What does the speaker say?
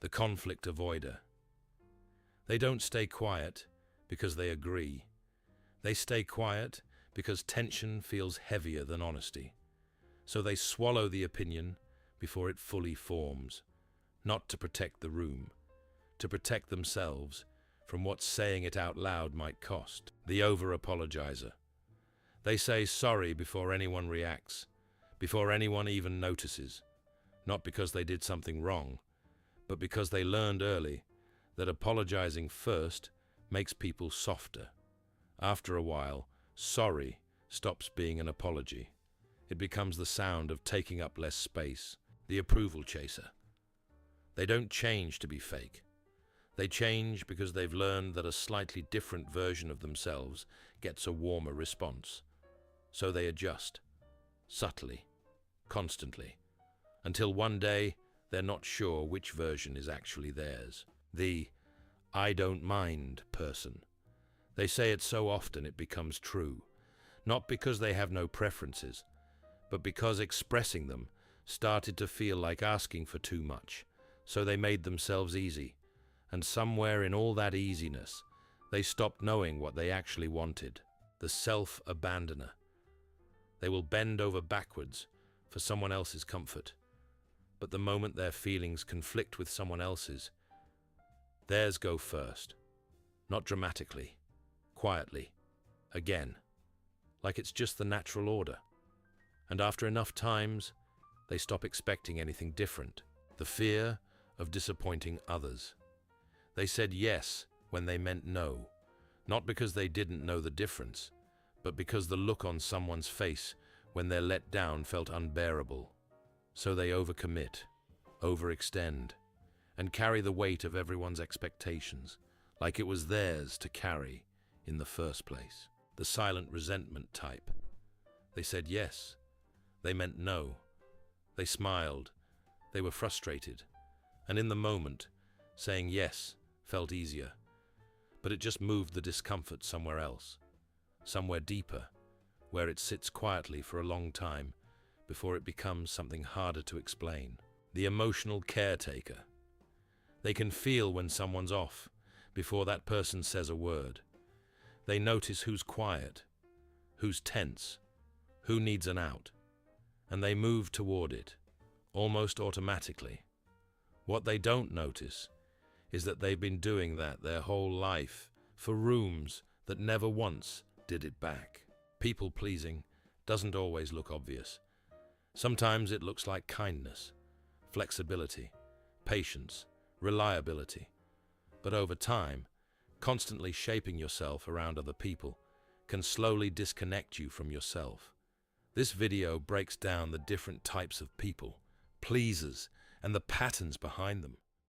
the conflict avoider. They don't stay quiet because they agree. They stay quiet because tension feels heavier than honesty. So they swallow the opinion before it fully forms, not to protect the room, to protect themselves from what saying it out loud might cost. The over-apologizer. They say sorry before anyone reacts, before anyone even notices, not because they did something wrong, but because they learned early that apologizing first makes people softer. After a while, sorry stops being an apology. It becomes the sound of taking up less space. The approval chaser. They don't change to be fake. They change because they've learned that a slightly different version of themselves gets a warmer response. So they adjust, subtly, constantly, until one day they're not sure which version is actually theirs. The "I don't mind" person. They say it so often it becomes true, not because they have no preferences, but because expressing them started to feel like asking for too much. So they made themselves easy, and somewhere in all that easiness, they stopped knowing what they actually wanted. The self-abandoner. They will bend over backwards for someone else's comfort, but the moment their feelings conflict with someone else's, theirs go first. Not dramatically, quietly, again, like it's just the natural order. And after enough times, they stop expecting anything different. The fear of disappointing others. They said yes when they meant no, not because they didn't know the difference, but because the look on someone's face when they're let down felt unbearable. So they overcommit, overextend, and carry the weight of everyone's expectations, like it was theirs to carry in the first place. The silent resentment type. They said yes. They meant no. They smiled. They were frustrated. And in the moment, saying yes felt easier. But it just moved the discomfort somewhere else, somewhere deeper, where it sits quietly for a long time before it becomes something harder to explain. The emotional caretaker. They can feel when someone's off before that person says a word. They notice who's quiet, who's tense, who needs an out, and they move toward it, almost automatically. What they don't notice is that they've been doing that their whole life for rooms that never once did it back. People-pleasing doesn't always look obvious. Sometimes it looks like kindness, flexibility, patience, reliability. But over time, constantly shaping yourself around other people can slowly disconnect you from yourself. This video breaks down the different types of people, pleasers, and the patterns behind them.